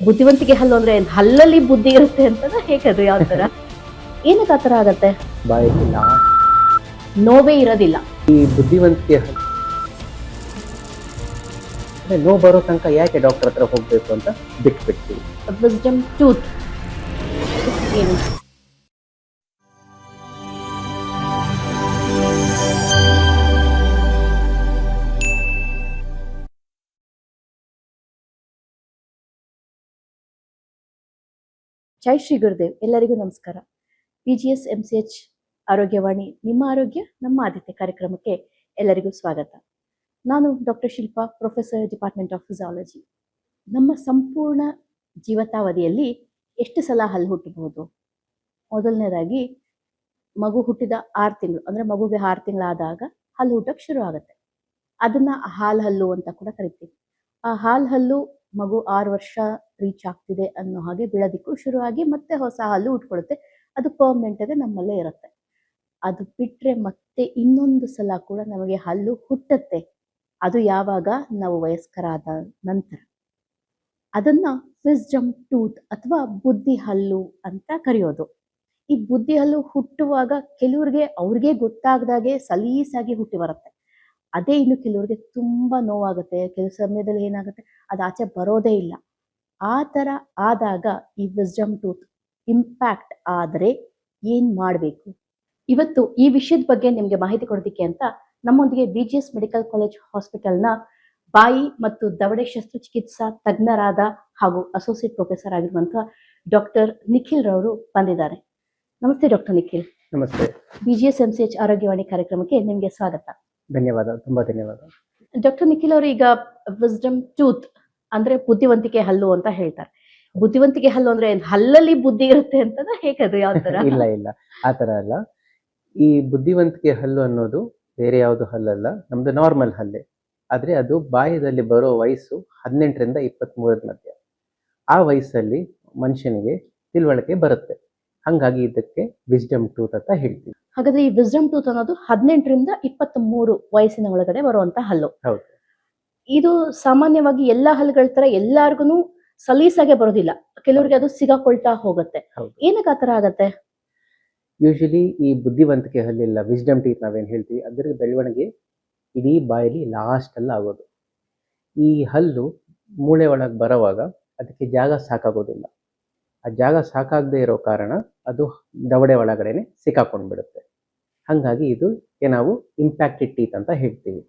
ಬುದ್ಧಿವಂತಿಕೆ ಹಲ್ಲು ಅಂದ್ರೆ ಹಲ್ಲಲ್ಲಿ ಬುದ್ಧಿ ಇರುತ್ತೆ ಅಂತಂದ್ರೆ ಹೇಗೆ ಅದು ಯಾವ ತರ ಏನಕ್ಕೆ ಆ ತರ ಆಗತ್ತೆ? ಬಾಯಲ್ಲಿ ನೋವೇ ಇರೋದಿಲ್ಲ. ಈ ಬುದ್ಧಿವಂತಿಕೆ ನೋವು ಬರೋ ತನಕ ಯಾಕೆ ಡಾಕ್ಟರ್ ಹತ್ರ ಹೋಗ್ಬೇಕು ಅಂತ ಬಿಟ್ಬಿಡ್ತೀವಿ. ವಿಸ್ಡಮ್ ಟೂತ್ ಏನು? ಜೈ ಶ್ರೀ ಗುರುದೇವ್. ಎಲ್ಲರಿಗೂ ನಮಸ್ಕಾರ. PGS MCH ಆರೋಗ್ಯವಾಣಿ, ನಿಮ್ಮ ಆರೋಗ್ಯ ನಮ್ಮ ಆದ್ಯತೆ ಕಾರ್ಯಕ್ರಮಕ್ಕೆ ಎಲ್ಲರಿಗೂ ಸ್ವಾಗತ. ನಾನು doctor Shilpa, professor, department of physiology. ನಮ್ಮ ಸಂಪೂರ್ಣ ಜೀವಿತಾವಧಿಯಲ್ಲಿ ಎಷ್ಟು ಸಲ ಹಲ್ಲು ಹುಟ್ಟಬಹುದು? ಮೊದಲನೇದಾಗಿ ಮಗು ಹುಟ್ಟಿದ 6 ತಿಂಗಳು, ಅಂದ್ರೆ ಮಗುಗೆ 6 ತಿಂಗಳಾದಾಗ ಹಲ್ಲು ಹುಟ್ಟಕ್ಕೆ ಶುರು ಆಗುತ್ತೆ. ಅದನ್ನ ಹಾಲ್ ಹಲ್ಲು ಅಂತ ಕೂಡ ಕರಿತೀವಿ. ಆ ಹಾಲ್ ಹಲ್ಲು ಮಗು 6 ವರ್ಷ ರೀಚ್ ಆಗ್ತಿದೆ ಅನ್ನೋ ಹಾಗೆ ಬೀಳೋದಿಕ್ಕೂ ಶುರುವಾಗಿ ಮತ್ತೆ ಹೊಸ ಹಲ್ಲು ಉಟ್ಕೊಳ್ಳುತ್ತೆ. ಅದು ಪರ್ಮನೆಂಟ್ ಆಗಿ ನಮ್ಮಲ್ಲೇ ಇರುತ್ತೆ. ಅದು ಬಿಟ್ರೆ ಮತ್ತೆ ಇನ್ನೊಂದು ಸಲ ಕೂಡ ನಮಗೆ ಹಲ್ಲು ಹುಟ್ಟತ್ತೆ. ಅದು ಯಾವಾಗ? ನಾವು ವಯಸ್ಕರಾದ ನಂತರ. ಅದನ್ನ ವಿಸ್ಡಮ್ ಟೂತ್ ಅಥವಾ ಬುದ್ಧಿ ಹಲ್ಲು ಅಂತ ಕರೆಯೋದು. ಈ ಬುದ್ಧಿ ಹಲ್ಲು ಹುಟ್ಟುವಾಗ ಕೆಲವ್ರಿಗೆ ಅವ್ರಿಗೆ ಗೊತ್ತಾಗದಾಗೆ ಸಲೀಸಾಗಿ ಹುಟ್ಟಿ ಬರುತ್ತೆ. ಅದೇ ಇನ್ನು ಕೆಲವ್ರಿಗೆ ತುಂಬಾ ನೋವಾಗುತ್ತೆ. ಕೆಲವು ಸಮಯದಲ್ಲಿ ಏನಾಗುತ್ತೆ, ಅದು ಆಚೆ ಬರೋದೇ ಇಲ್ಲ. ಆ ಥರ ಆದಾಗ ಈ ವಿಸ್ಡಮ್ ಟೂತ್ ಇಂಪ್ಯಾಕ್ಟ್ ಆದರೆ ಏನ್ ಮಾಡಬೇಕು? ಇವತ್ತು ಈ ವಿಷಯದ ಬಗ್ಗೆ ನಿಮಗೆ ಮಾಹಿತಿ ಕೊಡೋದಕ್ಕೆ ಅಂತ ನಮ್ಮೊಂದಿಗೆ BGS ಮೆಡಿಕಲ್ ಕಾಲೇಜ್ ಹಾಸ್ಪಿಟಲ್ನ ಬಾಯಿ ಮತ್ತು ದವಡೆ ಶಸ್ತ್ರಚಿಕಿತ್ಸಾ ತಜ್ಞರಾದ ಹಾಗೂ ಅಸೋಸಿಯೇಟ್ ಪ್ರೊಫೆಸರ್ ಆಗಿರುವಂತಹ ಡಾಕ್ಟರ್ ನಿಖಿಲ್ ರವರು ಬಂದಿದ್ದಾರೆ. ನಮಸ್ತೆ ಡಾಕ್ಟರ್ ನಿಖಿಲ್. ನಮಸ್ತೆ. BGS MCH ಆರೋಗ್ಯವಾಣಿ ಕಾರ್ಯಕ್ರಮಕ್ಕೆ ನಿಮಗೆ ಸ್ವಾಗತ. ಧನ್ಯವಾದ, ತುಂಬಾ ಧನ್ಯವಾದ. ಡಾಕ್ಟರ್ ನಿಖಿಲ್ ಅವರು ಈಗ ವಿಸ್ಡಮ್ ಟೂತ್ ಅಂದ್ರೆ ಬುದ್ಧಿವಂತಿಕೆ ಹಲ್ಲು ಅಂತ ಹೇಳ್ತಾರೆ. ಬುದ್ಧಿವಂತಿಕೆ ಹಲ್ಲು ಅಂದ್ರೆ ಹಲ್ಲಲ್ಲಿ ಬುದ್ಧಿ ಇರುತ್ತೆ ಅಂತಂದ್ರೆ ಹೇಗದು ಯಾವ ತರ? ಇಲ್ಲ ಆ ತರ ಅಲ್ಲ. ಈ ಬುದ್ಧಿವಂತಿಕೆ ಹಲ್ಲು ಅನ್ನೋದು ಬೇರೆ ಯಾವುದು ಹಲ್ಲಲ್ಲ, ನಮ್ದು ನಾರ್ಮಲ್ ಹಲ್ಲೆ. ಆದ್ರೆ ಅದು ಬಾಯದಲ್ಲಿ ಬರೋ ವಯಸ್ಸು 18ರಿಂದ 23 ಮಧ್ಯ. ಆ ವಯಸ್ಸಲ್ಲಿ ಮನುಷ್ಯನಿಗೆ ತಿಳುವಳಿಕೆ ಬರುತ್ತೆ. ಹಂಗಾಗಿ ಇದಕ್ಕೆ ವಿಸ್ಡಮ್ ಟೂತ್ ಅಂತ ಹೇಳ್ತೀವಿ. ಹಾಗಾದ್ರೆ ಈ ವಿಸ್ಡಮ್ ಟೂತ್ ಅನ್ನೋದು 18ರಿಂದ 23 ವಯಸ್ಸಿನ ಒಳಗಡೆ ಬರುವಂತ ಹಲ್ಲು. ಹೌದು. ಇದು ಸಾಮಾನ್ಯವಾಗಿ ಎಲ್ಲಾ ಹಲ್ಲುಗಳ ತರ ಎಲ್ಲಾರ್ಗು ಸಲೀಸಾಗೆ ಬರೋದಿಲ್ಲ. ಕೆಲವರಿಗೆ ಅದು ಸಿಗಾಕೊಳ್ತಾ ಹೋಗುತ್ತೆ. ಏನಕ್ಕೆ ಆ ತರ ಆಗತ್ತೆ? ಯೂಶಲಿ ಈ ಬುದ್ಧಿವಂತಿಕೆ ಹಲ್ಲಿಲ್ಲ, ವಿಸ್ಡಮ್ ಟೀತ್ ನಾವೇನು ಹೇಳ್ತೀವಿ, ಅದರ ಬೆಳವಣಿಗೆ ಇಡೀ ಬಾಯಲ್ಲಿ ಲಾಸ್ಟ್ ಅಲ್ಲಿ ಆಗೋದು. ಈ ಹಲ್ಲು ಮೂಳೆ ಒಳಗೆ ಬರೋವಾಗ ಅದಕ್ಕೆ ಜಾಗ ಸಾಕಾಗೋದಿಲ್ಲ. ಆ ಜಾಗ ಸಾಕಾಗದೇ ಇರೋ ಕಾರಣ ಅದು ದವಡೆ ಒಳಗಡೆನೆ ಸಿಕ್ಕಾಕೊಂಡು ಬಿಡುತ್ತೆ. ಹಾಗಾಗಿ ಇದಕ್ಕೆ ನಾವು ಇಂಪ್ಯಾಕ್ಟೆಡ್ ಟೀತ್ ಅಂತ ಹೇಳ್ತೀವಿ.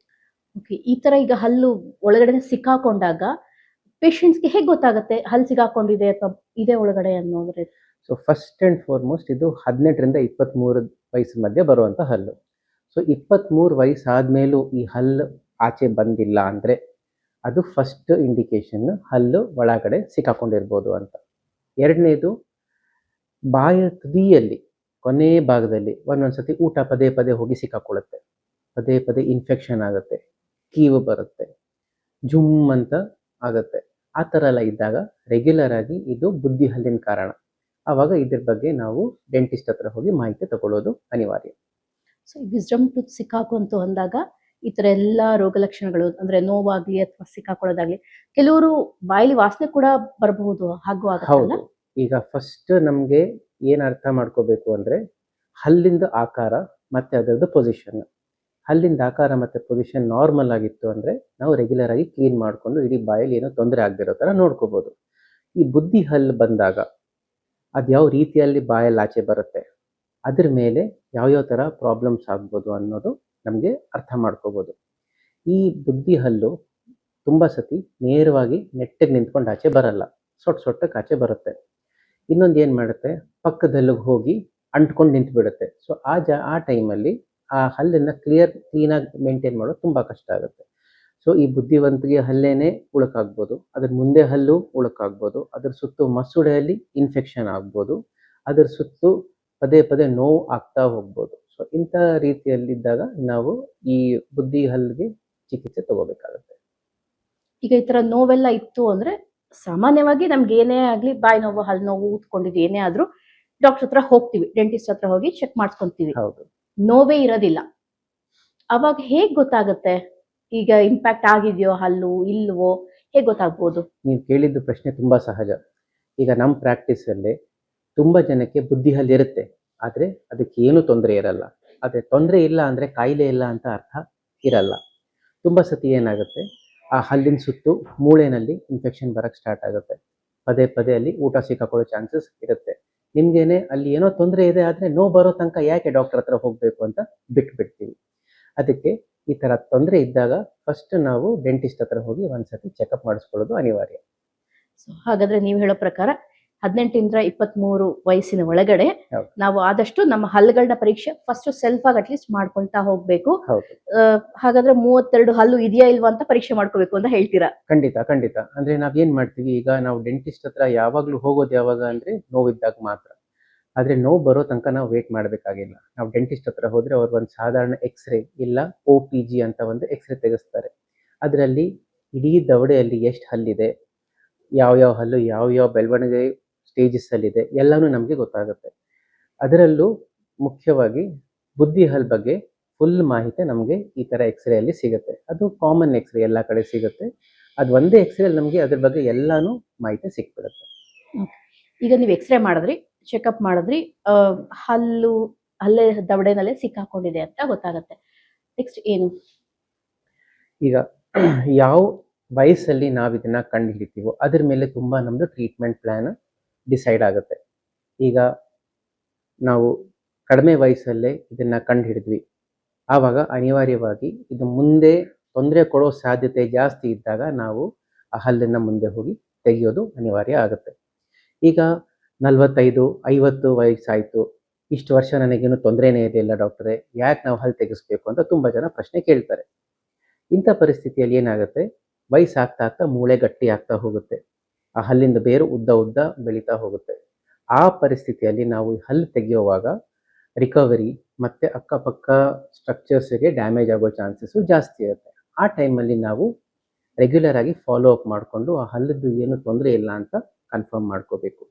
ಓಕೆ, ಈ ತರ ಈಗ ಹಲ್ಲು ಒಳಗಡೆ ಸಿಕ್ಕಾಕೊಂಡಾಗ ಪೇಷಂಟ್ಸ್ಗೆ ಹೇಗೆ ಗೊತ್ತಾಗುತ್ತೆ ಹಲ್ಲು ಸಿಗಾಕೊಂಡಿದೆ ಅಥವಾ ಇದೆ ಒಳಗಡೆ ಅನ್ನೋದ್ರೆ? ಸೊ ಫಸ್ಟ್ ಅಂಡ್ ಫಾರ್ಮೋಸ್ಟ್ ಇದು 18ರಿಂದ 23 ವಯಸ್ಸು ಮಧ್ಯೆ ಬರುವಂಥ ಹಲ್ಲು. ಸೊ 23 ವಯಸ್ಸಾದ್ಮೇಲೂ ಈ ಹಲ್ಲು ಆಚೆ ಬಂದಿಲ್ಲ ಅಂದರೆ ಅದು ಫಸ್ಟ್ ಇಂಡಿಕೇಶನ್ ಹಲ್ಲು ಒಳಗಡೆ ಸಿಕ್ಕಾಕೊಂಡಿರ್ಬೋದು ಅಂತ. ಎರಡನೇದು, ಬಾಯ ತುದಿಯಲ್ಲಿ ಕೊನೆ ಭಾಗದಲ್ಲಿ ಒಂದೊಂದ್ಸತಿ ಊಟ ಪದೇ ಪದೇ ಹೋಗಿ ಸಿಕ್ಕಾಕೊಳ್ಳುತ್ತೆ. ಪದೇ ಪದೇ ಇನ್ಫೆಕ್ಷನ್ ಆಗುತ್ತೆ, ಕೀವು ಬರುತ್ತೆ, ಜುಮ್ ಅಂತ ಆಗುತ್ತೆ. ಆ ಥರ ಎಲ್ಲ ಇದ್ದಾಗ ರೆಗ್ಯುಲರ್ ಆಗಿ ಇದು ಬುದ್ಧಿ ಹಲ್ಲಿನ ಕಾರಣ. ಆವಾಗ ಇದ್ರ ಬಗ್ಗೆ ನಾವು ಡೆಂಟಿಸ್ಟ್ ಹತ್ರ ಹೋಗಿ ಮಾಹಿತಿ ತಗೊಳ್ಳೋದು ಅನಿವಾರ್ಯ. ಸೊ ವಿಸ್ಡಮ್ ಟೂತ್ ಸಿಕ್ಕಾಕೊಂತು ಅಂದಾಗ ಈ ತರ ಎಲ್ಲಾ ರೋಗ ಲಕ್ಷಣಗಳು ಅಂದ್ರೆ ನೋವಾಗ್ಲಿ ಅಥವಾ ಸಿಕ್ಕಾಕೊಳ್ಳೋದಾಗ್ಲಿ, ಕೆಲವರು ಬಾಯಲ್ಲಿ ವಾಸನೆ ಕೂಡ ಬರಬಹುದು, ಹಾಗೂ ಆಗಲ್ಲ? ಹೌದು. ಈಗ ಫಸ್ಟ್ ನಮಗೆ ಏನು ಅರ್ಥ ಮಾಡ್ಕೋಬೇಕು ಅಂದ್ರೆ ಹಲ್ಲಿಂದ ಆಕಾರ ಮತ್ತೆ ಅದರದ್ದು ಪೊಸಿಷನ್. ಹಲ್ಲಿಂದ ಆಕಾರ ಮತ್ತೆ ಪೊಸಿಷನ್ ನಾರ್ಮಲ್ ಆಗಿತ್ತು ಅಂದ್ರೆ ನಾವು ರೆಗ್ಯುಲರ್ ಆಗಿ ಕ್ಲೀನ್ ಮಾಡಿಕೊಂಡು ಇಡೀ ಬಾಯಲ್ಲಿ ಏನೋ ತೊಂದರೆ ಆಗದಿರೋ ಥರ ನೋಡ್ಕೋಬಹುದು. ಈ ಬುದ್ಧಿ ಹಲ್ಲು ಬಂದಾಗ ಅದು ಯಾವ ರೀತಿಯಲ್ಲಿ ಬಾಯಲ್ಲಿ ಆಚೆ ಬರುತ್ತೆ, ಅದ್ರ ಮೇಲೆ ಯಾವ್ಯಾವ ಥರ ಪ್ರಾಬ್ಲಮ್ಸ್ ಆಗ್ಬೋದು ಅನ್ನೋದು ನಮಗೆ ಅರ್ಥ ಮಾಡ್ಕೋಬೋದು. ಈ ಬುದ್ಧಿ ಹಲ್ಲು ತುಂಬ ಸತಿ ನೇರವಾಗಿ ನೆಟ್ಟಿಗೆ ನಿಂತ್ಕೊಂಡು ಆಚೆ ಬರಲ್ಲ, ಸೊಟ್ಟಕ್ಕೆ ಆಚೆ ಬರುತ್ತೆ. ಇನ್ನೊಂದು ಏನು ಮಾಡುತ್ತೆ, ಪಕ್ಕದಲ್ಲಿಗೆ ಹೋಗಿ ಅಂಟ್ಕೊಂಡು ನಿಂತು ಬಿಡುತ್ತೆ. ಸೊ ಆ ಟೈಮಲ್ಲಿ ಆ ಹಲ್ಲನ್ನು ಕ್ಲೀನಾಗಿ ಮೇಂಟೈನ್ ಮಾಡೋದು ತುಂಬ ಕಷ್ಟ ಆಗುತ್ತೆ. ಸೊ ಈ ಬುದ್ಧಿವಂತಿಗೆ ಹಲ್ಲೇನೆ ಉಳುಕಾಗ್ಬೋದು, ಅದ್ರ ಮುಂದೆ ಹಲ್ಲು ಉಳುಕಾಗ್ಬೋದು, ಅದ್ರ ಸುತ್ತು ಮಸೂಡೆಯಲ್ಲಿ ಇನ್ಫೆಕ್ಷನ್ ಆಗ್ಬೋದು, ಅದ್ರ ಸುತ್ತು ಪದೇ ಪದೇ ನೋವು ಆಗ್ತಾ ಹೋಗ್ಬೋದು. ಸೊ ಇಂಥ ರೀತಿಯಲ್ಲಿದ್ದಾಗ ನಾವು ಈ ಬುದ್ಧಿ ಹಲ್ಲಿಗೆ ಚಿಕಿತ್ಸೆ ತಗೋಬೇಕಾಗುತ್ತೆ. ಈಗ ಈ ತರ ನೋವೆಲ್ಲ ಇತ್ತು ಅಂದ್ರೆ ಸಾಮಾನ್ಯವಾಗಿ ನಮ್ಗೆ ಏನೇ ಆಗ್ಲಿ, ಬಾಯಿ ನೋವು, ಹಲ್ಲು ನೋವು, ಊದ್ಕೊಂಡಿದ್ದು ಏನೇ ಆದ್ರೂ ಡಾಕ್ಟರ್ ಹತ್ರ ಹೋಗ್ತೀವಿ, ಡೆಂಟಿಸ್ಟ್ ಹತ್ರ ಹೋಗಿ ಚೆಕ್ ಮಾಡಿಸ್ಕೊಂತೀವಿ. ಹೌದು. ನೋವೇ ಇರೋದಿಲ್ಲ. ಅವಾಗ ಹೇಗ್ ಗೊತ್ತಾಗುತ್ತೆ ಈಗ ಇಂಪ್ಯಾಕ್ಟ್ ಆಗಿದೆಯೋ ಹಲ್ಲು ಇಲ್ವೋ? ಹೇಗೆ ಗೊತ್ತಾಗ್ಬೋದು? ನೀವು ಕೇಳಿದ್ದು ಪ್ರಶ್ನೆ ತುಂಬಾ ಸಹಜ. ಈಗ ನಮ್ಮ ಪ್ರಾಕ್ಟೀಸಲ್ಲಿ ತುಂಬ ಜನಕ್ಕೆ ಬುದ್ಧಿ ಹಲ್ಲು ಇರುತ್ತೆ, ಆದರೆ ಅದಕ್ಕೆ ಏನು ತೊಂದರೆ ಇರಲ್ಲ. ಆದರೆ ತೊಂದರೆ ಇಲ್ಲ ಅಂದರೆ ಕಾಯಿಲೆ ಇಲ್ಲ ಅಂತ ಅರ್ಥ ಇರಲ್ಲ. ತುಂಬ ಸತಿ ಏನಾಗುತ್ತೆ, ಆ ಹಲ್ಲಿನ ಸುತ್ತು ಮೂಳೆನಲ್ಲಿ ಇನ್ಫೆಕ್ಷನ್ ಬರೋಕ್ಕೆ ಸ್ಟಾರ್ಟ್ ಆಗುತ್ತೆ. ಪದೇ ಪದೇ ಅಲ್ಲಿ ಊಟ ಸಿಕ್ಕಾಕೊಳ್ಳೋ ಚಾನ್ಸಸ್ ಇರುತ್ತೆ. ನಿಮಗೇನೆ ಅಲ್ಲಿ ಏನೋ ತೊಂದರೆ ಇದೆ, ಆದರೆ ನೋವು ಬರೋ ತನಕ ಯಾಕೆ ಡಾಕ್ಟರ್ ಹತ್ರ ಹೋಗಬೇಕು ಅಂತ ಬಿಟ್ಬಿಡ್ತೀವಿ. ಅದಕ್ಕೆ ಈ ಥರ ತೊಂದರೆ ಇದ್ದಾಗ ಫಸ್ಟ್ ನಾವು ಡೆಂಟಿಸ್ಟ್ ಹತ್ರ ಹೋಗಿ ಒಂದ್ಸತಿ ಚೆಕಪ್ ಮಾಡಿಸ್ಕೊಳ್ಳೋದು ಅನಿವಾರ್ಯ. ಸೊ ಹಾಗಾದ್ರೆ ನೀವು ಹೇಳೋ ಪ್ರಕಾರ 18 ಇಂದ 23 ವಯಸ್ಸಿನ ಒಳಗಡೆ ಹೌದು. ನಾವು ಆದಷ್ಟು ನಮ್ಮ ಹಲ್ಲುಗಳನ್ನ ಪರೀಕ್ಷೆ ಫಸ್ಟ್ ಸೆಲ್ಫ್ ಆಗಿ ಅಟ್ಲೀಸ್ಟ್ ಮಾಡ್ಕೊಳ್ತಾ ಹೋಗ್ಬೇಕು. ಹೌದು, ಹಾಗಾದ್ರೆ 32 ಹಲ್ಲು ಇದೆಯಾ ಇಲ್ವಾ ಅಂತ ಪರೀಕ್ಷೆ ಮಾಡ್ಕೋಬೇಕು ಅಂತ ಹೇಳ್ತೀರಾ? ಖಂಡಿತ ಖಂಡಿತ. ಅಂದರೆ ನಾವೇನು ಮಾಡ್ತೀವಿ, ಈಗ ನಾವು ಡೆಂಟಿಸ್ಟ್ ಹತ್ರ ಯಾವಾಗಲೂ ಹೋಗೋದು ಯಾವಾಗ ಅಂದರೆ ನೋವಿದ್ದಾಗ ಮಾತ್ರ. ಆದರೆ ನೋವು ಬರೋ ತನಕ ನಾವು ವೇಟ್ ಮಾಡಬೇಕಾಗಿಲ್ಲ. ನಾವು ಡೆಂಟಿಸ್ಟ್ ಹತ್ರ ಹೋದರೆ ಅವ್ರು ಒಂದು ಸಾಧಾರಣ ಎಕ್ಸ್ರೇ ಇಲ್ಲ OPG ಅಂತ ಒಂದು ಎಕ್ಸ್ರೇ ತೆಗೆಸ್ತಾರೆ. ಅದರಲ್ಲಿ ಇಡೀ ದವಡೆಯಲ್ಲಿ ಎಷ್ಟು ಹಲ್ಲಿದೆ, ಯಾವ ಹಲ್ಲು ಯಾವ ಬೆಳವಣಿಗೆ ಸ್ಟೇಜಸ್ಸಲ್ಲಿದೆ ಎಲ್ಲನೂ ನಮಗೆ ಗೊತ್ತಾಗುತ್ತೆ. ಅದರಲ್ಲೂ ಮುಖ್ಯವಾಗಿ ಬುದ್ಧಿ ಹಲ್ಲು ಬಗ್ಗೆ ಫುಲ್ ಮಾಹಿತಿ ನಮಗೆ ಈ ಥರ ಎಕ್ಸ್ರೇಯಲ್ಲಿ ಸಿಗುತ್ತೆ. ಅದು ಕಾಮನ್ ಎಕ್ಸ್ರೇ, ಎಲ್ಲ ಕಡೆ ಸಿಗುತ್ತೆ. ಅದು ಒಂದೇ ಎಕ್ಸ್ರೇಲಿ ನಮಗೆ ಅದ್ರ ಬಗ್ಗೆ ಎಲ್ಲನೂ ಮಾಹಿತಿ ಸಿಕ್ಬಿಡುತ್ತೆ. ಈಗ ನೀವು ಎಕ್ಸ್ರೇ ಮಾಡಿದ್ರಿ, ಚೆಕಪ್ ಮಾಡಿದ್ರಿ, ಹಲ್ಲೇ ದವಡೆನಲ್ಲೇ ಸಿಕ್ಕಾಕೊಂಡಿದೆ ಅಂತ ಗೊತ್ತಾಗುತ್ತೆ. ನೆಕ್ಸ್ಟ್ ಏನು? ಈಗ ಯಾವ ವಯಸ್ಸಲ್ಲಿ ನಾವು ಇದನ್ನ ಕಂಡು ಹಿಡಿತೀವೋ ಅದ್ರ ಮೇಲೆ ತುಂಬ ನಮ್ಮದು ಟ್ರೀಟ್ಮೆಂಟ್ ಪ್ಲ್ಯಾನ್ ಡಿಸೈಡ್ ಆಗುತ್ತೆ. ಈಗ ನಾವು ಕಡಿಮೆ ವಯಸ್ಸಲ್ಲೇ ಇದನ್ನ ಕಂಡು ಹಿಡಿದ್ವಿ, ಆವಾಗ ಅನಿವಾರ್ಯವಾಗಿ ಇದು ಮುಂದೆ ತೊಂದರೆ ಕೊಡೋ ಸಾಧ್ಯತೆ ಜಾಸ್ತಿ ಇದ್ದಾಗ ನಾವು ಆ ಹಲ್ಲನ್ನು ಮುಂದೆ ಹೋಗಿ ತೆಗೆಯೋದು ಅನಿವಾರ್ಯ ಆಗುತ್ತೆ. ಈಗ 45-50 ವಯಸ್ಸಾಯಿತು, ಇಷ್ಟು ವರ್ಷ ನನಗೇನು ತೊಂದರೆನೇ ಇರಲಿಲ್ಲ ಡಾಕ್ಟ್ರೇ, ಯಾಕೆ ನಾವು ಹಲ್ಲು ತೆಗೆಸ್ಬೇಕು ಅಂತ ತುಂಬ ಜನ ಪ್ರಶ್ನೆ ಕೇಳ್ತಾರೆ. ಇಂಥ ಪರಿಸ್ಥಿತಿಯಲ್ಲಿ ಏನಾಗುತ್ತೆ, ವಯಸ್ಸಾಗ್ತಾ ಮೂಳೆ ಗಟ್ಟಿ ಆಗ್ತಾ ಹೋಗುತ್ತೆ, ಆ ಹಲ್ಲಿಂದ ಬೇರು ಉದ್ದ ಬೆಳೀತಾ ಹೋಗುತ್ತೆ. ಆ ಪರಿಸ್ಥಿತಿಯಲ್ಲಿ ನಾವು ಹಲ್ಲು ತೆಗೆಯುವಾಗ ರಿಕವರಿ ಮತ್ತು ಅಕ್ಕಪಕ್ಕ ಸ್ಟ್ರಕ್ಚರ್ಸ್ಗೆ ಡ್ಯಾಮೇಜ್ ಆಗೋ ಚಾನ್ಸಸ್ಸು ಜಾಸ್ತಿ ಇರುತ್ತೆ. ಆ ಟೈಮಲ್ಲಿ ನಾವು ರೆಗ್ಯುಲರ್ ಆಗಿ ಫಾಲೋ ಅಪ್ ಮಾಡಿಕೊಂಡು ಆ ಹಲ್ಲದ್ದು ಏನು ತೊಂದರೆ ಇಲ್ಲ ಅಂತ ಕನ್ಫರ್ಮ್ ಮಾಡ್ಕೋಬೇಕು.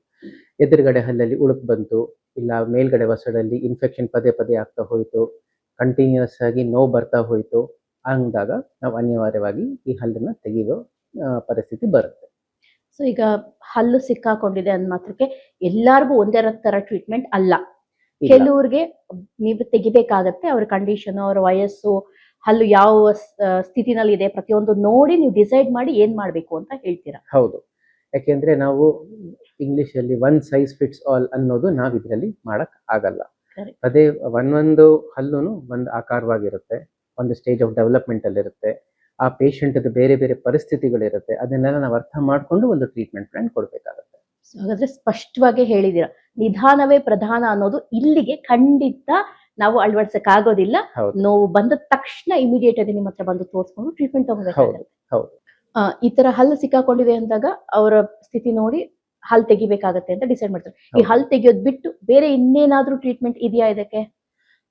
ಎದುರುಗಡೆ ಹಲ್ಲಲ್ಲಿ ಉಳುಕು ಬಂತು, ಇಲ್ಲ ಮೇಲ್ಗಡೆ ವಸಡಲ್ಲಿ ಇನ್ಫೆಕ್ಷನ್ ಪದೇ ಆಗ್ತಾ ಹೋಯಿತು, ಕಂಟಿನ್ಯೂಸ್ ಆಗಿ ನೋವು ಬರ್ತಾ ಹೋಯಿತು ಅಂದಾಗ ನಾವು ಅನಿವಾರ್ಯವಾಗಿ ಈ ಹಲ್ಲನ್ನು ತೆಗೆಯೋ ಪರಿಸ್ಥಿತಿ ಬರುತ್ತೆ. ಸೊ ಈಗ ಹಲ್ಲು ಸಿಕ್ಕಾಕೊಂಡಿದೆ ಅಂದ ಮಾತ್ರಕ್ಕೆ ಎಲ್ಲಾರ್ಗೂ ಒಂದೇ ತರ ಟ್ರೀಟ್ಮೆಂಟ್ ಅಲ್ಲ. ಕೆಲವ್ರಿಗೆ ನೀವು ತೆಗಿಬೇಕಾಗತ್ತೆ, ಅವ್ರ ಕಂಡೀಷನ್, ಅವ್ರ ವಯಸ್ಸು, ಹಲ್ಲು ಯಾವ ಸ್ಥಿತಿನಲ್ಲಿ ಇದೆ ಪ್ರತಿಯೊಂದು ನೋಡಿ ನೀವು ಡಿಸೈಡ್ ಮಾಡಿ ಏನ್ ಮಾಡ್ಬೇಕು ಅಂತ ಹೇಳ್ತೀರಾ? ಹೌದು, ಯಾಕೆಂದ್ರೆ ನಾವು ಇಂಗ್ಲಿಷಲ್ಲಿ ಒನ್ ಸೈಜ್ ಫಿಟ್ಸ್ ಆಲ್ ಅನ್ನೋದು ನಾವು ಇದರಲ್ಲಿ ಮಾಡಕ್ ಆಗಲ್ಲ. ಅದೇ ಒಂದೊಂದು ಹಲ್ಲುನು ಒಂದು ಆಕಾರವಾಗಿರುತ್ತೆ, ಒಂದು ಸ್ಟೇಜ್ ಆಫ್ ಡೆವಲಪ್ಮೆಂಟ್ ಅಲ್ಲಿ ಇರುತ್ತೆ, ಆ ಪೇಷಂಟ್ ಬೇರೆ ಪರಿಸ್ಥಿತಿಗಳಿರುತ್ತೆ, ಅದನ್ನೆಲ್ಲ ನಾವು ಅರ್ಥ ಮಾಡ್ಕೊಂಡು ಒಂದು ಟ್ರೀಟ್ಮೆಂಟ್ ಪ್ಲಾನ್ ಕೊಡ್ಬೇಕಾಗುತ್ತೆ. ಹಾಗಾದ್ರೆ ಸ್ಪಷ್ಟವಾಗಿ ಹೇಳಿದೀರಾ, ನಿಧಾನವೇ ಪ್ರಧಾನ ಅನ್ನೋದು ಇಲ್ಲಿಗೆ ಖಂಡಿತ ನಾವು ಅಳವಡಿಸಕ್ ಆಗೋದಿಲ್ಲ. ನೋವು ಬಂದ ತಕ್ಷಣ ಇಮಿಡಿಯೇಟ್ ಆಗಿ ನಿಮ್ಮ ಹತ್ರ ಬಂದು ತೋರಿಸ್ಕೊಂಡು ಟ್ರೀಟ್ಮೆಂಟ್ ತಗೋಬೇಕಾಗುತ್ತೆ. ಈ ತರ ಹಲ್ಲು ಸಿಕ್ಕಾಕೊಂಡಿದೆ ಅಂದಾಗ ಅವರ ಸ್ಥಿತಿ ನೋಡಿ ಹಲ್ಲು ತೆಗಿಬೇಕಾಗತ್ತೆ ಅಂತ ಡಿಸೈಡ್ ಮಾಡ್ತಾರೆ. ಈ ಹಲ್ಲು ತೆಗಿಯೋದ್ ಬಿಟ್ಟು ಬೇರೆ ಇನ್ನೇನಾದ್ರೂ ಟ್ರೀಟ್ಮೆಂಟ್ ಇದೆಯಾ ಇದಕ್ಕೆ?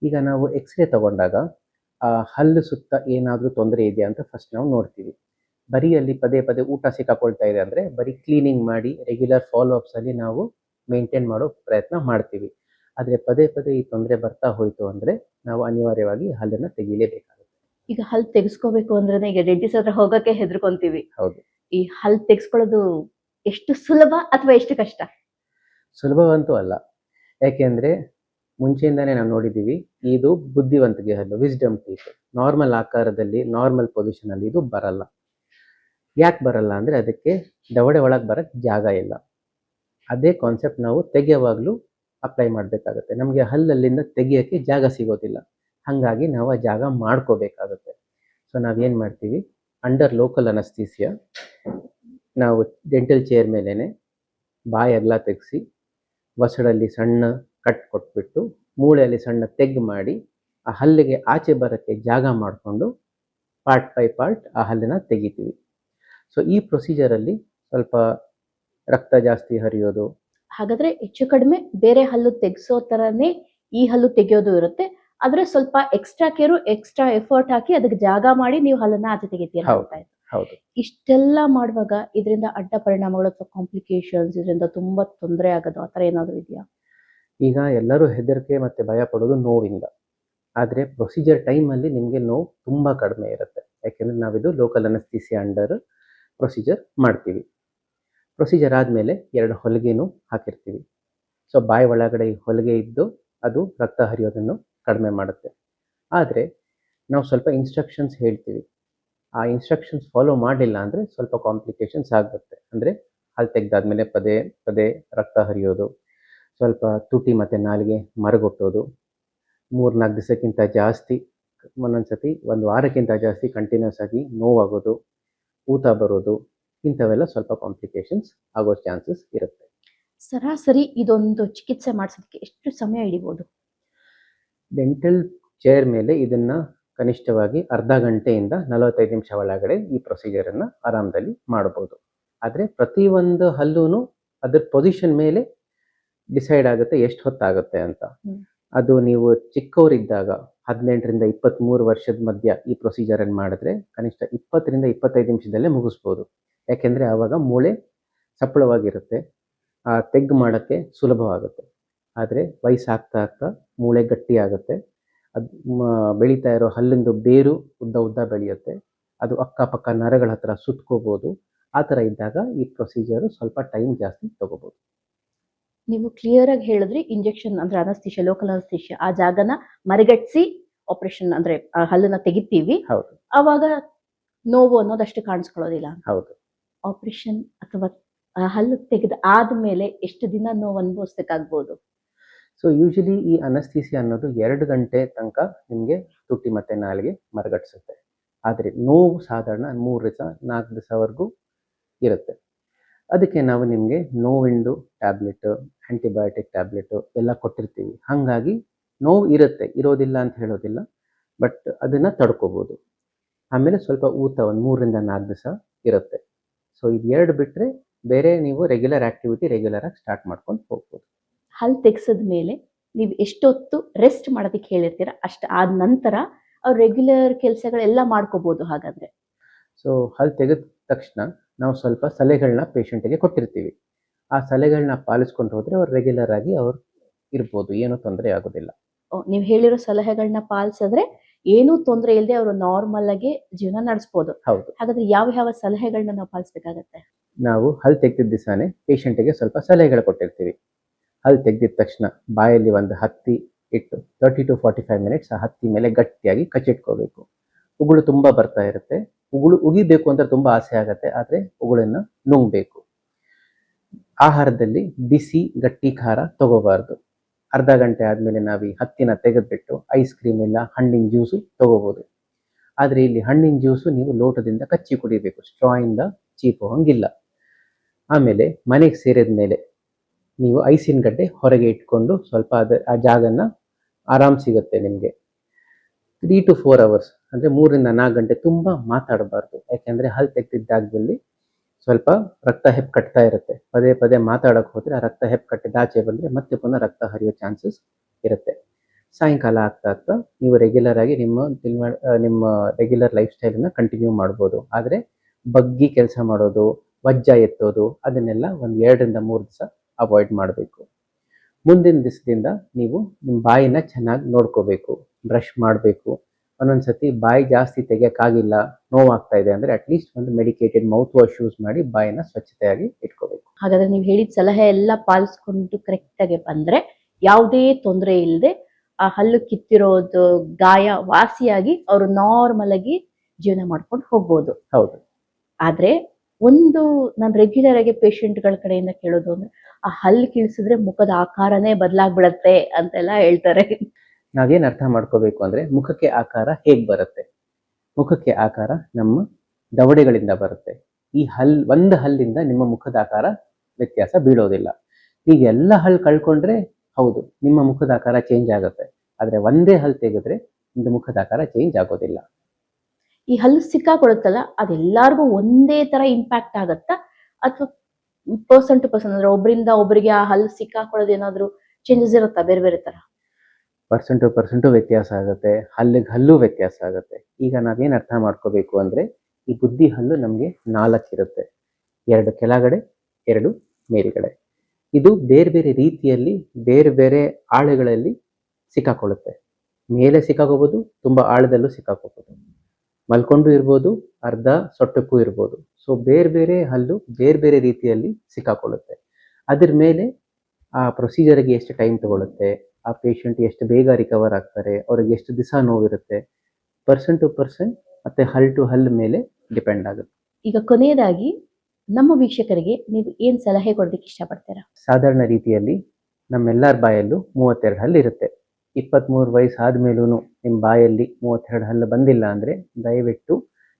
ಈಗ ನಾವು ಎಕ್ಸ್ರೇ ತಗೊಂಡಾಗ ಹಲ್ಲು ಸುತ್ತ ಏನಾದ್ರೂ ತೊಂದರೆ ಇದೆಯಾ ಅಂತ ಫಸ್ಟ್ ನಾವು ನೋಡ್ತೀವಿ. ಬರೀ ಅಲ್ಲಿ ಪದೇ ಊಟ ಸಿಕ್ಕಾಕೊಳ್ತಾ ಇದೆ ಅಂದ್ರೆ ಬರೀ ಕ್ಲೀನಿಂಗ್ ಮಾಡಿ ರೆಗ್ಯುಲರ್ ಫಾಲೋ ಅಪ್ಸ್ ಅಲ್ಲಿ ನಾವು ಮೇಂಟೈನ್ ಮಾಡೋ ಪ್ರಯತ್ನ ಮಾಡ್ತೀವಿ. ಆದ್ರೆ ಪದೇ ಈ ತೊಂದರೆ ಬರ್ತಾ ಹೋಯ್ತು ಅಂದ್ರೆ ನಾವು ಅನಿವಾರ್ಯವಾಗಿ ಹಲ್ಲನ್ನ ತೆಗಿಲೇಬೇಕಾಗುತ್ತೆ. ಈಗ ಹಲ್ಲು ತೆಗೆಸ್ಕೋಬೇಕು ಅಂದ್ರೆ ಈಗ ಡೆಂಟಿಸ್ಟ್ ಹತ್ರ ಹೋಗಕ್ಕೆ ಹೆದರ್ಕೊಂತೀವಿ. ಹೌದು. ಈ ಹಲ್ಲು ತೆಗೆಸ್ಕೊಳ್ಳೋದು ಎಷ್ಟು ಸುಲಭ ಅಥವಾ ಎಷ್ಟು ಕಷ್ಟ? ಸುಲಭವಂತೂ ಅಲ್ಲ, ಯಾಕೆಂದ್ರೆ ಮುಂಚೆಯಿಂದಾನೇ ನಾವು ನೋಡಿದ್ದೀವಿ, ಇದು ಬುದ್ಧಿವಂತಿಕೆ ಹಲ್ಲು, ವಿಸ್ಡಮ್ ಟೀತ್. ನಾರ್ಮಲ್ ಆಕಾರದಲ್ಲಿ ನಾರ್ಮಲ್ ಪೊಸಿಷನ್ ಅಲ್ಲಿ ಇದು ಬರಲ್ಲ. ಯಾಕೆ ಬರಲ್ಲ ಅಂದ್ರೆ ಅದಕ್ಕೆ ದವಡೆ ಒಳಗೆ ಬರಕ್ಕೆ ಜಾಗ ಇಲ್ಲ. ಅದೇ ಕಾನ್ಸೆಪ್ಟ್ ನಾವು ತೆಗೆಯುವಾಗಲೂ ಅಪ್ಲೈ ಮಾಡಬೇಕಾಗುತ್ತೆ. ನಮಗೆ ಹಲ್ಲಲ್ಲಿಂದ ತೆಗಿಯೋಕ್ಕೆ ಜಾಗ ಸಿಗೋದಿಲ್ಲ, ಹಾಗಾಗಿ ನಾವು ಆ ಜಾಗ ಮಾಡ್ಕೋಬೇಕಾಗುತ್ತೆ. ಸೊ ನಾವೇನು ಮಾಡ್ತೀವಿ, ಅಂಡರ್ ಲೋಕಲ್ ಅನಸ್ಥೀಸಿಯಾ ನಾವು ಡೆಂಟಲ್ ಚೇರ್ ಮೇಲೇ ಬಾಯೆಲ್ಲ ತೆಗೆಸಿ ವಸಡಲ್ಲಿ ಸಣ್ಣ ಕಟ್ ಕೊಟ್ಬಿಟ್ಟು ಮೂಳೆಯಲ್ಲಿ ಸಣ್ಣ ತೆಗ್ ಮಾಡಿ ಆ ಹಲ್ಲಿಗೆ ಆಚೆ ಬರೋಕ್ಕೆ ಜಾಗ ಮಾಡಿಕೊಂಡು ಪಾರ್ಟ್ ಬೈ ಪಾರ್ಟ್ ಆ ಹಲ್ಲನ್ನ ತೆಗಿತೀವಿ. ಸೊ ಈ ಪ್ರೊಸೀಜರಲ್ಲಿ ಸ್ವಲ್ಪ ರಕ್ತ ಜಾಸ್ತಿ ಹರಿಯೋದು. ಹಾಗಾದ್ರೆ ಹೆಚ್ಚು ಕಡಿಮೆ ಬೇರೆ ಹಲ್ಲು ತೆಗೆಸೋ ತರನೇ ಈ ಹಲ್ಲು ತೆಗೆಯೋದು ಇರುತ್ತೆ, ಆದ್ರೆ ಸ್ವಲ್ಪ ಎಕ್ಸ್ಟ್ರಾ ಕೇರು, ಎಕ್ಸ್ಟ್ರಾ ಎಫರ್ಟ್ ಹಾಕಿ ಅದಕ್ಕೆ ಜಾಗ ಮಾಡಿ ನೀವು ಹಲ್ಲನ್ನ ಆಚೆ ತೆಗಿತೀರ. ಹೌದು. ಇಷ್ಟೆಲ್ಲ ಮಾಡುವಾಗ ಇದರಿಂದ ಅಡ್ಡ ಪರಿಣಾಮಗಳು ಅಥವಾ ಕಾಂಪ್ಲಿಕೇಶನ್ಸ್, ಇದರಿಂದ ತುಂಬಾ ತೊಂದರೆ ಆಗೋದು ಆ ತರ ಏನಾದ್ರು ಇದೆಯಾ? ಈಗ ಎಲ್ಲರೂ ಹೆದರಿಕೆ ಮತ್ತೆ ಭಯ ಪಡೋದು ನೋವಿಂದ, ಆದ್ರೆ ಪ್ರೊಸೀಜರ್ ಟೈಮಲ್ಲಿ ನಿಮಗೆ ನೋವು ತುಂಬಾ ಕಡಿಮೆ ಇರುತ್ತೆ. ಯಾಕೆಂದ್ರೆ ನಾವಿದು ಲೋಕಲ್ ಅನಸ್ಥೀಸಿಯಾ ಅಂಡರ್ ಪ್ರೊಸೀಜರ್ ಮಾಡ್ತೀವಿ. ಪ್ರೊಸೀಜರ್ ಆದಮೇಲೆ 2 ಹೊಲಿಗೆನೂ ಹಾಕಿರ್ತೀವಿ. ಸೊ ಬಾಯಿ ಒಳಗಡೆ ಈ ಹೊಲಿಗೆ ಇದ್ದು ಅದು ರಕ್ತ ಹರಿಯೋದನ್ನು ಕಡಿಮೆ ಮಾಡುತ್ತೆ. ಆದರೆ ನಾವು ಸ್ವಲ್ಪ ಇನ್ಸ್ಟ್ರಕ್ಷನ್ಸ್ ಹೇಳ್ತೀವಿ. ಆ ಇನ್ಸ್ಟ್ರಕ್ಷನ್ಸ್ ಫಾಲೋ ಮಾಡಲಿಲ್ಲ ಅಂದರೆ ಸ್ವಲ್ಪ ಕಾಂಪ್ಲಿಕೇಶನ್ಸ್ ಆಗುತ್ತೆ. ಅಂದರೆ ಹಲ್ಲು ತೆಗೆದಾದ್ಮೇಲೆ ಪದೇ ಪದೇ ರಕ್ತ ಹರಿಯೋದು, ಸ್ವಲ್ಪ ತುಟಿ ಮತ್ತು ನಾಲಿಗೆ ಮರಗೊಟ್ಟೋದು, 3-4 ದಿವಸಕ್ಕಿಂತ ಜಾಸ್ತಿ, ಒಂದೊಂದು ಸತಿ 1 ವಾರಕ್ಕಿಂತ ಜಾಸ್ತಿ ಕಂಟಿನ್ಯೂಸ್ ಆಗಿ ನೋವಾಗೋದು, ಊತ ಬರೋದು, ಇಂಥವೆಲ್ಲ ಸ್ವಲ್ಪ ಕಾಂಪ್ಲಿಕೇಶನ್ಸ್ ಆಗೋ ಚಾನ್ಸಸ್ ಇರುತ್ತೆ. ಸರಾಸರಿ ಇದೊಂದು ಚಿಕಿತ್ಸೆ ಮಾಡಿಸೋದಕ್ಕೆ ಎಷ್ಟು ಸಮಯ ಹಿಡಿಬೋದು? ಡೆಂಟಲ್ ಚೇರ್ ಮೇಲೆ ಇದನ್ನು ಕನಿಷ್ಠವಾಗಿ ಅರ್ಧ ಗಂಟೆಯಿಂದ 45 ನಿಮಿಷ ಒಳಗಡೆ ಈ ಪ್ರೊಸೀಜರನ್ನು ಆರಾಮದಲ್ಲಿ ಮಾಡ್ಬೋದು. ಆದರೆ ಪ್ರತಿಯೊಂದು ಹಲ್ಲೂ ಅದ್ರ ಪೊಸಿಷನ್ ಮೇಲೆ ಡಿಸೈಡ್ ಆಗುತ್ತೆ ಎಷ್ಟು ಹೊತ್ತಾಗುತ್ತೆ ಅಂತ. ಅದು ನೀವು ಚಿಕ್ಕವರಿದ್ದಾಗ 18ರಿಂದ 23 ವರ್ಷದ ಮಧ್ಯ ಈ ಪ್ರೊಸೀಜರನ್ನು ಮಾಡಿದ್ರೆ ಕನಿಷ್ಠ 20ರಿಂದ 25 ನಿಮಿಷದಲ್ಲೇ ಮುಗಿಸ್ಬೋದು. ಯಾಕೆಂದರೆ ಆವಾಗ ಮೂಳೆ ಸಪ್ಪಳವಾಗಿರುತ್ತೆ, ತೆಗ್ಗು ಮಾಡೋಕ್ಕೆ ಸುಲಭವಾಗುತ್ತೆ. ಆದರೆ ವಯಸ್ಸಾಗ್ತಾ ಆಗ್ತಾ ಮೂಳೆ ಗಟ್ಟಿ ಆಗುತ್ತೆ. ಅದು ಬೆಳೀತಾ ಇರೋ ಹಲ್ಲಿಂದು ಬೇರು ಉದ್ದ ಬೆಳೆಯುತ್ತೆ. ಅದು ಅಕ್ಕಪಕ್ಕ ನರಗಳ ಹತ್ರ ಸುತ್ಕೋಬೋದು. ಆ ಥರ ಇದ್ದಾಗ ಈ ಪ್ರೊಸೀಜರು ಸ್ವಲ್ಪ ಟೈಮ್ ಜಾಸ್ತಿ ತಗೋಬೋದು. ನೀವು ಕ್ಲಿಯರ್ ಆಗಿ ಹೇಳಿದ್ರಿ, ಇಂಜೆಕ್ಷನ್ ಅಂದ್ರೆ ಅನಸ್ತೇಷಿಯಾ, ಲೋಕಲ್ ಅನಸ್ತೇಷಿಯಾ, ಆ ಜಾಗನ ಮರಗಟ್ಟಿಸಿ ಆಪರೇಷನ್ ಅಂದ್ರೆ ಆ ಹಲ್ಲನ್ನ ತೆಗಿತೀವಿ. ಹೌದು, ಅವಾಗ ನೋವು ಅನ್ನೋದಷ್ಟು ಕಾಣಿಸ್ಕೊಳ್ಳೋದಿಲ್ಲ. ಹೌದು. ಆಪರೇಷನ್ ಅಥವಾ ಹಲ್ಲು ತೆಗೆದ ಆದ್ಮೇಲೆ ಎಷ್ಟು ದಿನ ನೋವು ಅನುಭವಿಸ್ಬೇಕಾಗ್ಬೋದು? ಸೊ ಯೂಶಲಿ ಈ ಅನಸ್ತೇಸಿಯಾ ಅನ್ನೋದು 2 ಗಂಟೆ ತನಕ ನಿಮಗೆ ತುಟಿ ಮತ್ತು ನಾಲಿಗೆ ಮರಗಟ್ಟಿಸುತ್ತೆ. ಆದರೆ ನೋವು ಸಾಧಾರಣ 3-4 ದಿವಸವರೆಗೂ ಇರುತ್ತೆ. ಅದಕ್ಕೆ ನಾವು ನಿಮಗೆ ನೋವಿಂದು ಟ್ಯಾಬ್ಲೆಟ್, ಆ್ಯಂಟಿಬಯೋಟಿಕ್ ಟ್ಯಾಬ್ಲೆಟು ಎಲ್ಲ ಕೊಟ್ಟಿರ್ತೀವಿ. ಹಾಗಾಗಿ ನೋವು ಇರುತ್ತೆ, ಇರೋದಿಲ್ಲ ಅಂತ ಹೇಳೋದಿಲ್ಲ, ಬಟ್ ಅದನ್ನು ತಡ್ಕೋಬೋದು. ಆಮೇಲೆ ಸ್ವಲ್ಪ ಊತ ಒಂದು 3-4 ದಿವಸ ಇರುತ್ತೆ. ಸೊ ಇದು 2 ಬಿಟ್ಟರೆ ಬೇರೆ ನೀವು ರೆಗ್ಯುಲರ್ ಆ್ಯಕ್ಟಿವಿಟಿ ರೆಗ್ಯುಲರಾಗಿ ಸ್ಟಾರ್ಟ್ ಮಾಡ್ಕೊಂಡು ಹೋಗ್ಬೋದು. ಹಲ್ಲು ತೆಗೆಸಿದ ಮೇಲೆ ನೀವು ಎಷ್ಟೊತ್ತು ರೆಸ್ಟ್ ಮಾಡೋದಕ್ಕೆ ಹೇಳಿರ್ತೀರ, ಅಷ್ಟು ಆದ ನಂತರ ಅವ್ರು ರೆಗ್ಯುಲರ್ ಕೆಲಸಗಳೆಲ್ಲ ಮಾಡ್ಕೋಬೋದು ಹಾಗಾದರೆ? ಸೊ ಹಲ್ಲು ತೆಗೆದ ತಕ್ಷಣ ನಾವು ಸ್ವಲ್ಪ ಸಲಹೆಗಳನ್ನ ಪೇಷಂಟಿಗೆ ಕೊಟ್ಟಿರ್ತೀವಿ. ಆ ಸಲಹೆಗಳನ್ನ ಪಾಲಿಸ್ಕೊಂಡು ಹೋದರೆ ಅವ್ರು ರೆಗ್ಯುಲರ್ ಆಗಿ ಅವ್ರು ಇರ್ಬೋದು, ಏನೂ ತೊಂದರೆ ಆಗೋದಿಲ್ಲ. ನೀವು ಹೇಳಿರೋ ಸಲಹೆಗಳನ್ನ ಪಾಲಿಸಿದ್ರೆ ಏನೂ ತೊಂದರೆ ಇಲ್ಲದೆ ಅವರು ನಾರ್ಮಲ್ ಆಗಿ ಜೀವನ ನಡೆಸ್ಬೋದು. ಹೌದು. ಹಾಗಾದ್ರೆ ಯಾವ ಸಲಹೆಗಳನ್ನ ನಾವು ಪಾಲಿಸಬೇಕಾಗತ್ತೆ? ನಾವು ಹಲ್ಲು ತೆಗೆದಿದ್ದ ದಿವಸನೇ ಪೇಷಂಟಿಗೆ ಸ್ವಲ್ಪ ಸಲಹೆಗಳು ಕೊಟ್ಟಿರ್ತೀವಿ. ಹಲ್ಲು ತೆಗೆದಿದ್ದ ತಕ್ಷಣ ಬಾಯಲ್ಲಿ ಒಂದು ಹತ್ತಿ ಇಟ್ಟು 30 to 45 ಮಿನಿಟ್ಸ್ ಆ ಹತ್ತಿ ಮೇಲೆ ಗಟ್ಟಿಯಾಗಿ ಕಚ್ಚಿಟ್ಕೋಬೇಕು. ಉಗುಳು ತುಂಬ ಬರ್ತಾ ಇರುತ್ತೆ. ಉಗುಳು ಉಗಿಬೇಕು ಅಂತ ತುಂಬ ಆಸೆ ಆಗುತ್ತೆ, ಆದರೆ ಉಗುಳನ್ನು ನುಂಗಬೇಕು. ಆಹಾರದಲ್ಲಿ ಬಿಸಿ ಗಟ್ಟಿ ಖಾರ ತಗೋಬಾರ್ದು. ಅರ್ಧ ಗಂಟೆ ಆದಮೇಲೆ ನಾವು ಈ ಹತ್ತಿನ ತೆಗೆದುಬಿಟ್ಟು ಐಸ್ ಕ್ರೀಮ್ ಇಲ್ಲ ಹಣ್ಣಿನ ಜ್ಯೂಸು ತಗೋಬೋದು. ಆದರೆ ಇಲ್ಲಿ ಹಣ್ಣಿನ ಜ್ಯೂಸು ನೀವು ಲೋಟದಿಂದ ಕಚ್ಚಿ ಕುಡಿಬೇಕು, ಸ್ಟ್ರಾಯಿಂದ ಚೀಪೋ ಹಂಗಿಲ್ಲ. ಆಮೇಲೆ ಮನೆಗೆ ಸೇರಿದ ಮೇಲೆ ನೀವು ಐಸಿನ ಗಡ್ಡೆ ಹೊರಗೆ ಇಟ್ಕೊಂಡು ಸ್ವಲ್ಪ ಆ ಜಾಗನ ಆರಾಮ್ ಸಿಗುತ್ತೆ ನಿಮಗೆ. 3 to 4 hours ಅಂದರೆ 3ರಿಂದ 4 ಗಂಟೆ ತುಂಬ ಮಾತಾಡಬಾರ್ದು. ಯಾಕೆಂದರೆ ಹಲ್ಲು ತೆಗೆದಿದ್ದ ಜಾಗದಲ್ಲಿ ಸ್ವಲ್ಪ ರಕ್ತ ಹೆಪ್ಪು ಕಟ್ತಾ ಇರುತ್ತೆ. ಪದೇ ಪದೇ ಮಾತಾಡೋಕ್ಕೆ ಹೋದರೆ ಆ ರಕ್ತ ಹೆಪ್ಪು ಕಟ್ಟಿದ ಆಚೆ ಬಂದರೆ ಮತ್ತೆ ಪುನಃ ರಕ್ತ ಹರಿಯೋ ಚಾನ್ಸಸ್ ಇರುತ್ತೆ. ಸಾಯಂಕಾಲ ಆಗ್ತಾ ನೀವು ರೆಗ್ಯುಲರ್ ಆಗಿ ನಿಮ್ಮ ರೆಗ್ಯುಲರ್ ಲೈಫ್ ಸ್ಟೈಲನ್ನು ಕಂಟಿನ್ಯೂ ಮಾಡ್ಬೋದು. ಆದರೆ ಬಗ್ಗಿ ಕೆಲಸ ಮಾಡೋದು, ವಜ್ಜ ಎತ್ತೋದು ಅದನ್ನೆಲ್ಲ ಒಂದು 2ರಿಂದ 3 ದಿವಸ ಅವಾಯ್ಡ್ ಮಾಡಬೇಕು. ಮುಂದಿನ ದಿವಸದಿಂದ ನೀವು ನಿಮ್ಮ ಬಾಯಿನ ಚೆನ್ನಾಗಿ ನೋಡ್ಕೋಬೇಕು, ಬ್ರಷ್ ಮಾಡಬೇಕು. ಒಂದೊಂದು ಸತಿ ಬಾಯಿ ಜಾಸ್ತಿ ತೆಗೆಯೋಕ್ಕಾಗಿಲ್ಲ, ನೋವಾಗ್ತಾ ಇದೆ ಅಂದರೆ ಅಟ್ಲೀಸ್ಟ್ ಒಂದು ಮೆಡಿಕೇಟೆಡ್ ಮೌತ್ ವಾಶ್ ಯೂಸ್ ಮಾಡಿ ಬಾಯಿನ ಸ್ವಚ್ಛತೆಯಾಗಿ ಇಟ್ಕೋಬೇಕು. ಹಾಗಾದ್ರೆ ನೀವು ಹೇಳಿದ ಸಲಹೆ ಎಲ್ಲ ಪಾಲಿಸ್ಕೊಂಡು ಕರೆಕ್ಟಾಗಿ ಬಂದರೆ ಯಾವುದೇ ತೊಂದರೆ ಇಲ್ಲದೆ ಆ ಹಲ್ಲು ಕಿತ್ತಿರೋದು ಗಾಯ ವಾಸಿಯಾಗಿ ಅವರು ನಾರ್ಮಲ್ ಆಗಿ ಜೀವನ ಮಾಡ್ಕೊಂಡು ಹೋಗ್ಬೋದು. ಹೌದು. ಆದರೆ ನಾನು ರೆಗ್ಯುಲರ್ ಆಗಿ ಪೇಷಂಟ್ಗಳ ಕಡೆಯಿಂದ ಕೇಳೋದು ಅಂದ್ರೆ ಆ ಹಲ್ಲು ಕೀಳ್ಸಿದ್ರೆ ಮುಖದ ಆಕಾರನೇ ಬದಲಾಗ್ಬಿಡತ್ತೆ ಅಂತೆಲ್ಲ ಹೇಳ್ತಾರೆ. ನಾವೇನು ಅರ್ಥ ಮಾಡ್ಕೋಬೇಕು ಅಂದರೆ ಮುಖಕ್ಕೆ ಆಕಾರ ಹೇಗೆ ಬರುತ್ತೆ? ಮುಖಕ್ಕೆ ಆಕಾರ ನಮ್ಮ ದವಡೆಗಳಿಂದ ಬರುತ್ತೆ. ಈ ಒಂದು ಹಲ್ಲಿಂದ ನಿಮ್ಮ ಮುಖದ ಆಕಾರ ವ್ಯತ್ಯಾಸ ಬೀಳೋದಿಲ್ಲ. ಈಗ ಎಲ್ಲ ಹಲ್ಲು ಕಳ್ಕೊಂಡ್ರೆ ಹೌದು ನಿಮ್ಮ ಮುಖದ ಆಕಾರ ಚೇಂಜ್ ಆಗುತ್ತೆ, ಆದರೆ ಒಂದೇ ಹಲ್ಲು ತೆಗೆದ್ರೆ ನಿಮ್ದು ಮುಖದ ಆಕಾರ ಚೇಂಜ್ ಆಗೋದಿಲ್ಲ. ಈ ಹಲ್ಲು ಸಿಕ್ಕಾಕೊಡುತ್ತಲ್ಲ, ಅದೆಲ್ಲರಿಗೂ ಒಂದೇ ತರ ಇಂಪ್ಯಾಕ್ಟ್ ಆಗುತ್ತಾ ಅಥವಾ ಪರ್ಸನ್ ಟು ಪರ್ಸನ್ ಅಂದ್ರೆ ಒಬ್ಬರಿಂದ ಒಬ್ಬರಿಗೆ ಆ ಹಲ್ಲು ಸಿಕ್ಕಾಕೊಳ್ಳೋದು ಏನಾದರೂ ಚೇಂಜಸ್ ಇರುತ್ತಾ ಬೇರೆ ಬೇರೆ ತರ? ಪರ್ಸನ್ ಟು ಪರ್ಸನ್ ವ್ಯತ್ಯಾಸ ಆಗುತ್ತೆ, ಹಲ್ಲಿಗೆ ಹಲ್ಲು ವ್ಯತ್ಯಾಸ ಆಗುತ್ತೆ. ಈಗ ನಾವೇನು ಅರ್ಥ ಮಾಡ್ಕೋಬೇಕು ಅಂದರೆ ಈ ಬುದ್ಧಿ ಹಲ್ಲು ನಮಗೆ 4 ಇರುತ್ತೆ, 2 ಕೆಳಗಡೆ 2 ಮೇಲ್ಗಡೆ. ಇದು ಬೇರೆ ಬೇರೆ ರೀತಿಯಲ್ಲಿ ಬೇರೆ ಬೇರೆ ಆಳೆಗಳಲ್ಲಿ ಸಿಕ್ಕಾಕೊಳ್ಳುತ್ತೆ. ಮೇಲೆ ಸಿಕ್ಕಾಕೋಬೋದು, ತುಂಬ ಆಳದಲ್ಲೂ ಸಿಕ್ಕಾಕೋಬೋದು. ಮಲ್ಕೊಂಡು ಇರ್ಬೋದು, ಅರ್ಧ ಸೊಟ್ಟಕ್ಕೂ ಇರ್ಬೋದು. ಸೊ ಬೇರೆ ಬೇರೆ ಹಲ್ಲು ಬೇರೆ ಬೇರೆ ರೀತಿಯಲ್ಲಿ ಸಿಕ್ಕಾಕೊಳ್ಳುತ್ತೆ. ಅದ್ರ ಮೇಲೆ ಆ ಪ್ರೊಸೀಜರ್ಗೆ ಎಷ್ಟು ಟೈಮ್ ತಗೊಳುತ್ತೆ, ಆ ಪೇಷಂಟ್ ಎಷ್ಟು ಬೇಗ ರಿಕವರ್ ಆಗ್ತಾರೆ, ಅವ್ರಿಗೆ ಎಷ್ಟು ದಿವಸ ನೋವಿರುತ್ತೆ, ಪರ್ಸನ್ ಟು ಪರ್ಸನ್ ಮತ್ತೆ ಹಲ್ ಟು ಹಲ್ ಮೇಲೆ ಡಿಪೆಂಡ್ ಆಗುತ್ತೆ. ಈಗ ಕೊನೆಯದಾಗಿ ನಮ್ಮ ವೀಕ್ಷಕರಿಗೆ ನೀವು ಏನ್ ಸಲಹೆ ಕೊಡೋದಕ್ಕೆ ಇಷ್ಟಪಡ್ತೀರಾ? ಸಾಧಾರಣ ರೀತಿಯಲ್ಲಿ ನಮ್ಮೆಲ್ಲರ ಬಾಯಲ್ಲೂ 32 ಹಲ್ಲು ಇರುತ್ತೆ. 23 ವಯಸ್ಸು ಆದ್ಮೇಲೂ ನಿಮ್ಮ ಬಾಯಲ್ಲಿ 32 ಹಲ್ಲು ಬಂದಿಲ್ಲ ಅಂದ್ರೆ ದಯವಿಟ್ಟು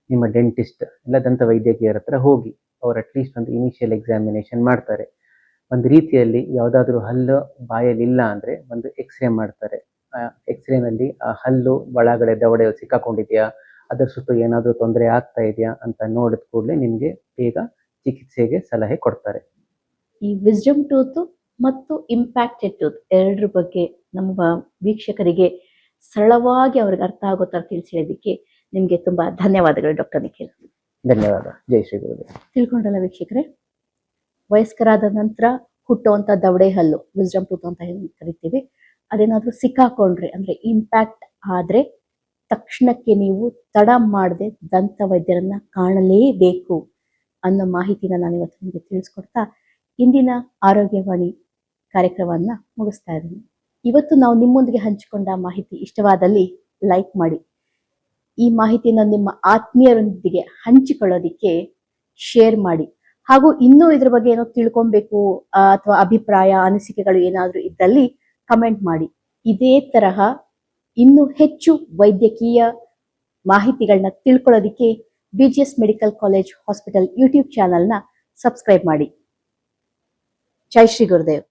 ನಿಮ್ಮ ಡೆಂಟಿಸ್ಟ್ ಇಲ್ಲ ದಂತ ವೈದ್ಯಕೀಯರ ಹತ್ರ ಹೋಗಿ. ಅವ್ರು ಅಟ್ಲೀಸ್ಟ್ ಒಂದು ಇನಿಷಿಯಲ್ ಎಕ್ಸಾಮಿನೇಷನ್ ಮಾಡ್ತಾರೆ. ಒಂದು ರೀತಿಯಲ್ಲಿ ಯಾವುದಾದ್ರೂ ಹಲ್ಲು ಬಾಯಲ್ಲಿ ಇಲ್ಲ ಅಂದ್ರೆ ಒಂದು ಎಕ್ಸ್ರೇ ಮಾಡ್ತಾರೆ. ಎಕ್ಸ್ರೇನಲ್ಲಿ ಆ ಹಲ್ಲು ಒಳಗಡೆ ದವಡೆ ಸಿಕ್ಕಾಕೊಂಡಿದ್ಯಾ, ಅದರ ಸುತ್ತ ಏನಾದರೂ ತೊಂದರೆ ಆಗ್ತಾ ಇದೆಯಾ ಅಂತ ನೋಡಿದ ಕೂಡಲೇ ನಿಮಗೆ ಬೇಗ ಚಿಕಿತ್ಸೆಗೆ ಸಲಹೆ ಕೊಡ್ತಾರೆ. ಈ ವಿಸ್ಡಮ್ ಟೂತ್ ಮತ್ತು ಇಂಪ್ಯಾಕ್ಟೆಡ್ ಟೂತ್ ಎರಡರ ಬಗ್ಗೆ ನಮ್ಮ ವೀಕ್ಷಕರಿಗೆ ಸರಳವಾಗಿ ಅವ್ರಿಗೆ ಅರ್ಥ ಆಗೋ ಥರ ತಿಳಿಸಿ ಹೇಳೋದಕ್ಕೆ ನಿಮಗೆ ತುಂಬಾ ಧನ್ಯವಾದಗಳು ಡಾಕ್ಟರ್ ನಿಖಿಲ್. ಧನ್ಯವಾದ. ಜೈ ಶ್ರೀ ಗುರುದೇವ್. ತಿಳ್ಕೊಂಡಲ್ಲ ವೀಕ್ಷಕರೇ, ವಯಸ್ಕರಾದ ನಂತರ ಹುಟ್ಟುವಂಥ ದವಡೆ ಹಲ್ಲು ವಿಸ್ಡಮ್ ಟೂತ್ ಅಂತ ಕರಿತೀವಿ, ಅದೇನಾದ್ರೂ ಸಿಕ್ಕಾಕೊಂಡ್ರೆ ಅಂದ್ರೆ ಇಂಪ್ಯಾಕ್ಟ್ ಆದ್ರೆ ತಕ್ಷಣಕ್ಕೆ ನೀವು ತಡ ಮಾಡದೆ ದಂತ ವೈದ್ಯರನ್ನ ಕಾಣಲೇಬೇಕು ಅನ್ನೋ ಮಾಹಿತಿನ ನಾನು ಇವತ್ತು ನಿಮಗೆ ತಿಳಿಸ್ಕೊಡ್ತಾ ಇಂದಿನ ಆರೋಗ್ಯವಾಣಿ ಕಾರ್ಯಕ್ರಮವನ್ನ ಮುಗಿಸ್ತಾ ಇದ್ದೀನಿ. ಇವತ್ತು ನಾವು ನಿಮ್ಮೊಂದಿಗೆ ಹಂಚಿಕೊಂಡ ಮಾಹಿತಿ ಇಷ್ಟವಾದಲ್ಲಿ ಲೈಕ್ ಮಾಡಿ, ಈ ಮಾಹಿತಿನ ನಿಮ್ಮ ಆತ್ಮೀಯರೊಂದಿಗೆ ಹಂಚಿಕೊಳ್ಳೋದಿಕ್ಕೆ ಶೇರ್ ಮಾಡಿ, ಹಾಗೂ ಇನ್ನೂ ಇದ್ರ ಬಗ್ಗೆ ಏನೋ ತಿಳ್ಕೊಬೇಕು ಅಥವಾ ಅಭಿಪ್ರಾಯ ಅನಿಸಿಕೆಗಳು ಏನಾದರೂ ಇದ್ದಲ್ಲಿ ಕಮೆಂಟ್ ಮಾಡಿ. ಇದೇ ತರಹ ಇನ್ನೂ ಹೆಚ್ಚು ವೈದ್ಯಕೀಯ ಮಾಹಿತಿಗಳನ್ನ ತಿಳ್ಕೊಳ್ಳೋದಿಕ್ಕೆ BGS medical college hospital YouTube ಚಾನಲ್ನ ಸಬ್ಸ್ಕ್ರೈಬ್ ಮಾಡಿ. ಜೈ ಶ್ರೀ ಗುರುದೇವ್.